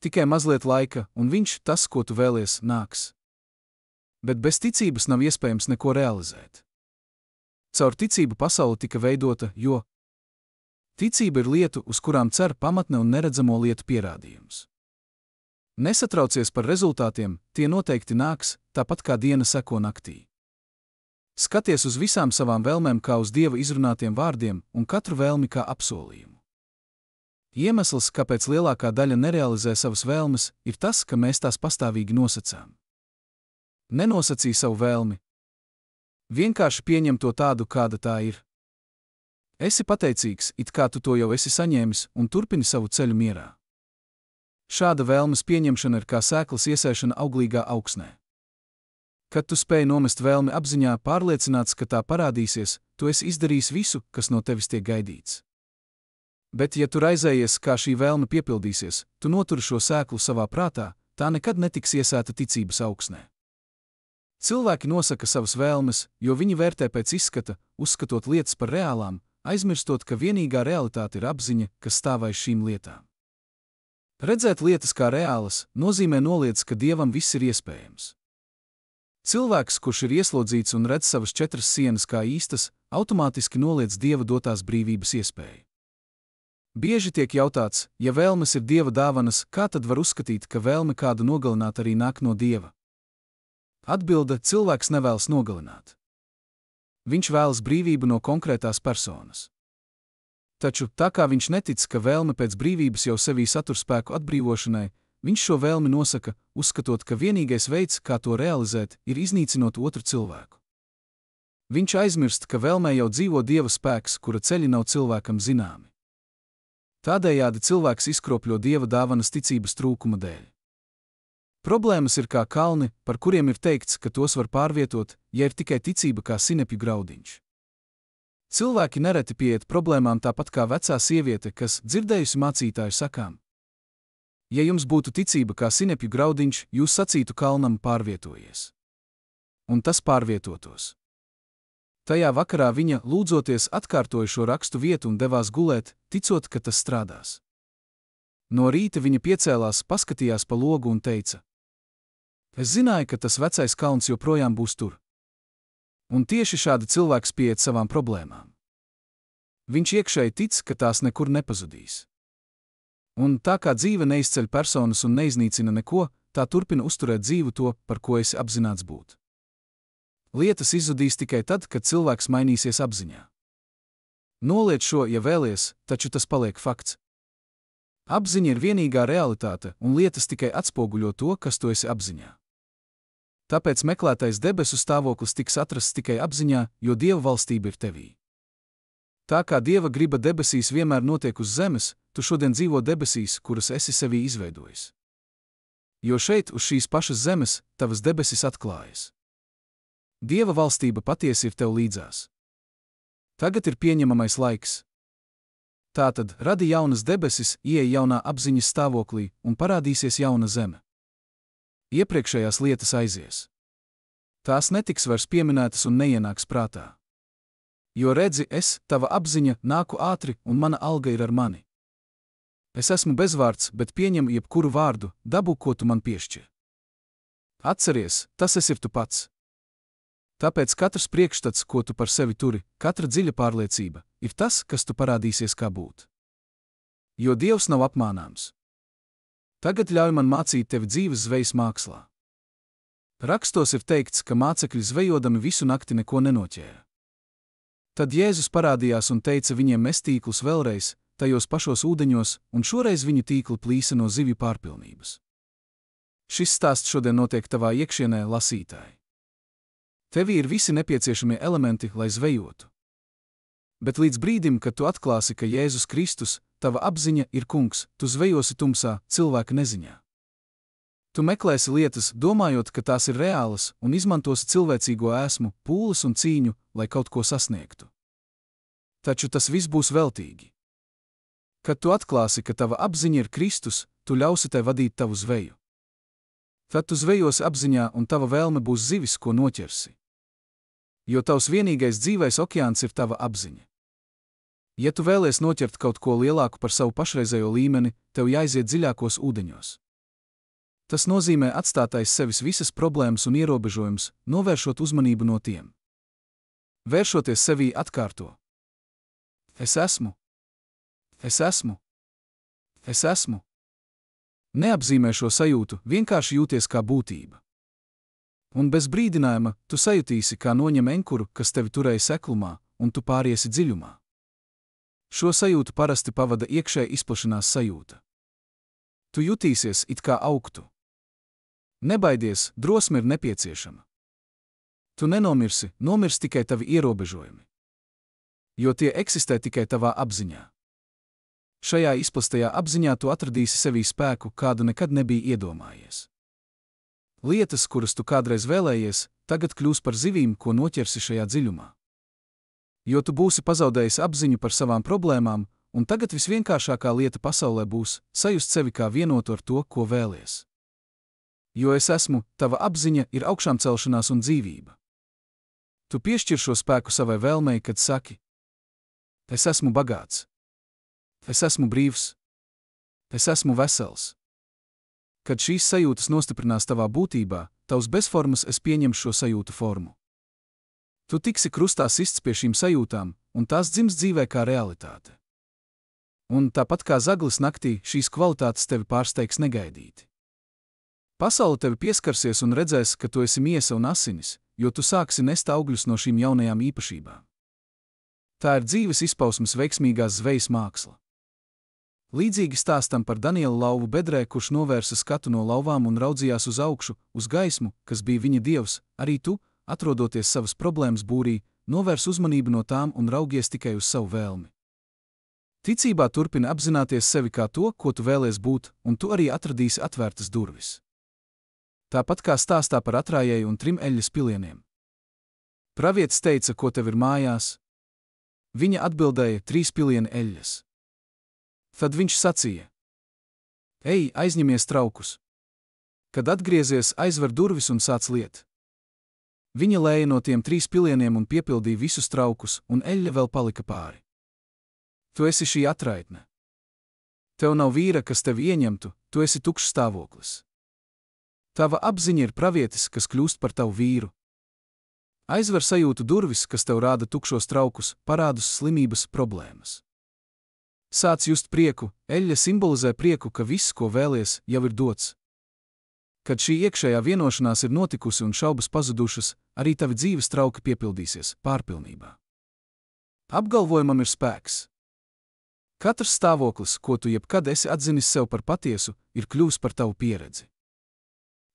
Tikai mazliet laika, un viņš, tas, ko tu vēlies, nāks. Bet bez ticības nav iespējams neko realizēt. Caur ticību pasaule tika veidota, jo ticība ir lietu, uz kurām cer pamatne un neredzamo lietu pierādījums. Nesatraucies par rezultātiem, tie noteikti nāks, tāpat kā diena seko naktī. Skaties uz visām savām vēlmēm kā uz Dieva izrunātiem vārdiem un katru vēlmi kā apsolījumu. Iemesls, kāpēc lielākā daļa nerealizē savas vēlmes, ir tas, ka mēs tās pastāvīgi nosacām. Nenosacīj savu vēlmi. Vienkārši pieņem to tādu, kāda tā ir. Esi pateicīgs, it kā tu to jau esi saņēmis, un turpini savu ceļu mierā. Šāda vēlmes pieņemšana ir kā sēklas iesēšana auglīgā augsnē. Kad tu spēj nomest vēlmi apziņā, pārliecināts, ka tā parādīsies, tu esi izdarījis visu, kas no tevis tiek gaidīts. Bet, ja tu raizējies, kā šī vēlme piepildīsies, tu noturi šo sēklu savā prātā, tā nekad netiks iesēta ticības augsnē. Cilvēki nosaka savas vēlmes, jo viņi vērtē pēc izskata, uzskatot lietas par reālām, aizmirstot, ka vienīgā realitāte ir apziņa, kas stāv aiz šīm lietām. Redzēt lietas kā reālas nozīmē noliedz, ka Dievam viss ir iespējams. Cilvēks, kurš ir ieslodzīts un redz savas četras sienas kā īstas, automātiski noliedz Dieva dotās brīvības iespēju. Bieži tiek jautāts, ja vēlmes ir Dieva dāvanas, kā tad var uzskatīt, ka vēlme kādu nogalināt arī nāk no Dieva? Atbilde: cilvēks nevēlas nogalināt. Viņš vēlas brīvību no konkrētās personas. Taču, tā kā viņš netic, ka vēlme pēc brīvības jau sevī satur spēku atbrīvošanai, viņš šo vēlmi nosaka, uzskatot, ka vienīgais veids, kā to realizēt, ir iznīcinot otru cilvēku. Viņš aizmirst, ka vēlmē jau dzīvo Dieva spēks, kura ceļi nav cilvēkam zināmi. Tādējādi cilvēks izkropļo Dieva dāvanas ticības trūkuma dēļ. Problēmas ir kā kalni, par kuriem ir teikts, ka tos var pārvietot, ja ir tikai ticība kā sinepju graudiņš. Cilvēki nereti pieiet problēmām tāpat kā vecā sieviete, kas dzirdējusi mācītāju sakām: ja jums būtu ticība kā sinepju graudiņš, jūs sacītu kalnam pārvietojies. Un tas pārvietotos. Tajā vakarā viņa, lūdzoties, atkārtoja šo rakstu vietu un devās gulēt, ticot, ka tas strādās. No rīta viņa piecēlās, paskatījās pa logu un teica: es zināju, ka tas vecais kalns joprojām būs tur. Un tieši šādi cilvēks pieiet savām problēmām. Viņš iekšēji tic, ka tās nekur nepazudīs. Un tā kā dzīve neizceļ personas un neiznīcina neko, tā turpina uzturēt dzīvu to, par ko esi apzināts būt. Lietas izzudīs tikai tad, kad cilvēks mainīsies apziņā. Noliec šo, ja vēlies, taču tas paliek fakts. Apziņa ir vienīgā realitāte, un lietas tikai atspoguļo to, kas tu esi apziņā. Tāpēc meklētais debesu stāvoklis tiks atrasts tikai apziņā, jo Dieva valstība ir tevī. Tā kā Dieva griba debesīs vienmēr notiek uz zemes, tu šodien dzīvo debesīs, kuras esi sevī izveidojis. Jo šeit, uz šīs pašas zemes, tavas debesis atklājas. Dieva valstība patiesi ir tev līdzās. Tagad ir pieņemamais laiks. Tātad radi jaunas debesis, ieej jaunā apziņas stāvoklī un parādīsies jauna zeme. Iepriekšējās lietas aizies. Tās netiks vairs pieminētas un neienāks prātā. Jo redzi, es, tava apziņa, nāku ātri un mana alga ir ar mani. Es esmu bezvārds, bet pieņem jebkuru vārdu, dabū, ko tu man piešķir. Atceries, tas esi tu pats. Tāpēc katrs priekšstats, ko tu par sevi turi, katra dziļa pārliecība, ir tas, kas tu parādīsies kā būt. Jo Dievs nav apmānāms. Tagad ļauj man mācīt tevi dzīves zvejas mākslā. Rakstos ir teikts, ka mācekļi zvejodami visu nakti neko nenoķēra. Tad Jēzus parādījās un teica viņiem mest tīklus vēlreiz, tajos pašos ūdeņos, un šoreiz viņu tīkli plīsa no zivju pārpilnības. Šis stāsts šodien notiek tavā iekšienē, lasītāji. Tevī ir visi nepieciešamie elementi, lai zvejotu. Bet līdz brīdim, kad tu atklāsi, ka Jēzus Kristus, tava apziņa, ir kungs, tu zvejosi tumsā, cilvēka neziņā. Tu meklēsi lietas, domājot, ka tās ir reālas, un izmantosi cilvēcīgo ēsmu, pūles un cīņu, lai kaut ko sasniegtu. Taču tas viss būs veltīgi. Kad tu atklāsi, ka tava apziņa ir Kristus, tu ļausi tai vadīt tavu zveju. Tad tu zvejosi apziņā, un tava vēlme būs zivis, ko noķersi. Jo tavs vienīgais dzīvais okeāns ir tava apziņa. Ja tu vēlies noķert kaut ko lielāku par savu pašreizējo līmeni, tev jāiziet dziļākos ūdeņos. Tas nozīmē atstāt aiz sevis visas problēmas un ierobežojumus, novēršot uzmanību no tiem. Vēršoties sevī atkārto: es esmu. Es esmu. Es esmu. Neapzīmē šo sajūtu, vienkārši jūties kā būtība. Un bez brīdinājuma tu sajutīsi, kā noņem enkuru, kas tevi turēja seklumā, un tu pāriesi dziļumā. Šo sajūtu parasti pavada iekšēja izplašanās sajūta. Tu jutīsies, it kā augtu. Nebaidies, drosme ir nepieciešama. Tu nenomirsi, nomirs tikai tavi ierobežojumi. Jo tie eksistē tikai tavā apziņā. Šajā izplastajā apziņā tu atradīsi sevī spēku, kādu nekad nebija iedomājies. Lietas, kuras tu kādreiz vēlējies, tagad kļūs par zivīm, ko noķersi šajā dziļumā. Jo tu būsi pazaudējis apziņu par savām problēmām, un tagad visvienkāršākā lieta pasaulē būs sajust sevi kā vienotu ar to, ko vēlies. Jo es esmu, tava apziņa ir augšām celšanās un dzīvība. Tu piešķir šo spēku savai vēlmei, kad saki: es esmu bagāts, es esmu brīvs, es esmu vesels. Kad šīs sajūtas nostiprinās tavā būtībā, tavs bezformas es pieņemšu šo sajūtu formu. Tu tiksi krustā sists pie šīm sajūtām, un tās dzims dzīvē kā realitāte. Un tāpat kā zaglis naktī, šīs kvalitātes tevi pārsteigs negaidīti. Pasaule tevi pieskarsies un redzēs, ka tu esi miesa un asinis, jo tu sāksi nest augļus no šīm jaunajām īpašībām. Tā ir dzīves izpausmes veiksmīgās zvejas māksla. Līdzīgi stāstam par Danielu lauvu bedrē, kurš novērsa skatu no lauvām un raudzījās uz augšu, uz gaismu, kas bija viņa dievs, arī tu, atrodoties savas problēmas būrī, novērs uzmanību no tām un raugies tikai uz savu vēlmi. Ticībā turpini apzināties sevi kā to, ko tu vēlies būt, un tu arī atradīsi atvērtas durvis. Tāpat kā stāstā par atrājēju un 3 eļļas pilieniem. Pravietis teica, ko tev ir mājās? Viņa atbildēja, 3 pilieni eļļas. Tad viņš sacīja: ej, aizņemies traukus. Kad atgriezies, aizver durvis un sāc liet. Viņa lēja no tiem 3 pilieniem un piepildīja visus traukus, un eļļa vēl palika pāri. Tu esi šī atraitne. Tev nav vīra, kas tevi ieņemtu, tu esi tukšs stāvoklis. Tava apziņa ir pravietis, kas kļūst par tavu vīru. Aizver sajūtu durvis, kas tev rāda tukšos traukus, parādus, slimības, problēmas. Sāc just prieku, eļļa simbolizē prieku, ka viss, ko vēlies, jau ir dots. Kad šī iekšējā vienošanās ir notikusi un šaubas pazudušas, arī tavi dzīves trauki piepildīsies pārpilnībā. Apgalvojumam ir spēks. Katrs stāvoklis, ko tu jebkad esi atzinis sev par patiesu, ir kļuvis par tavu pieredzi.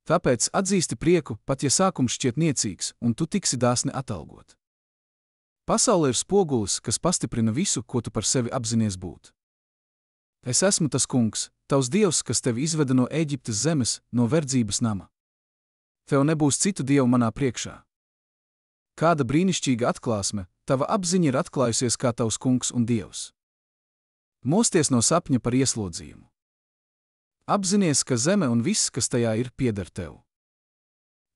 Tāpēc atzīsti prieku, pat ja sākums šķiet niecīgs, un tu tiksi dāsni atalgot. Pasaule ir spogulis, kas pastiprina visu, ko tu par sevi apzinies būt. Es esmu tas kungs, tavs dievs, kas tevi izveda no Ēģiptes zemes, no verdzības nama. Tev nebūs citu dievu manā priekšā. Kāda brīnišķīga atklāsme, tava apziņa ir atklājusies kā tavs kungs un dievs. Mosties no sapņa par ieslodzījumu. Apzinies, ka zeme un viss, kas tajā ir, pieder tev.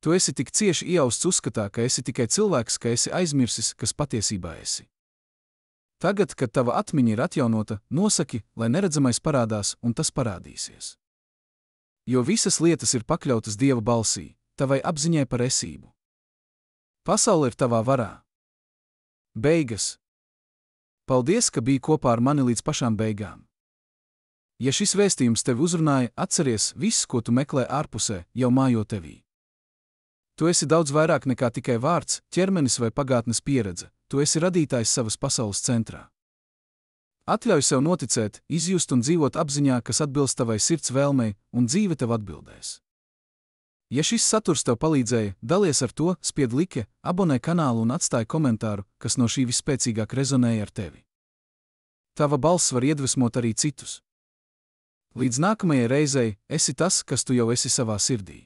Tu esi tik cieši iejausts uzskatā, ka esi tikai cilvēks, ka esi aizmirsis, kas patiesībā esi. Tagad, kad tava atmiņa ir atjaunota, nosaki, lai neredzamais parādās, un tas parādīsies. Jo visas lietas ir pakļautas Dieva balsī, tavai apziņai par esību. Pasaule ir tavā varā. Beigas. Paldies, ka biji kopā ar mani līdz pašām beigām. Ja šis vēstījums tevi uzrunāja, atceries, viss, ko tu meklē ārpusē, jau mājo tevī. Tu esi daudz vairāk nekā tikai vārds, ķermenis vai pagātnes pieredze, tu esi radītājs savas pasaules centrā. Atļauj sev noticēt, izjust un dzīvot apziņā, kas atbilst tavai sirds vēlmei, un dzīve tev atbildēs. Ja šis saturs tev palīdzēja, dalies ar to, spied like, abonē kanālu un atstāj komentāru, kas no šī vispēcīgāk rezonēja ar tevi. Tava balss var iedvesmot arī citus. Līdz nākamajai reizei, esi tas, kas tu jau esi savā sirdī.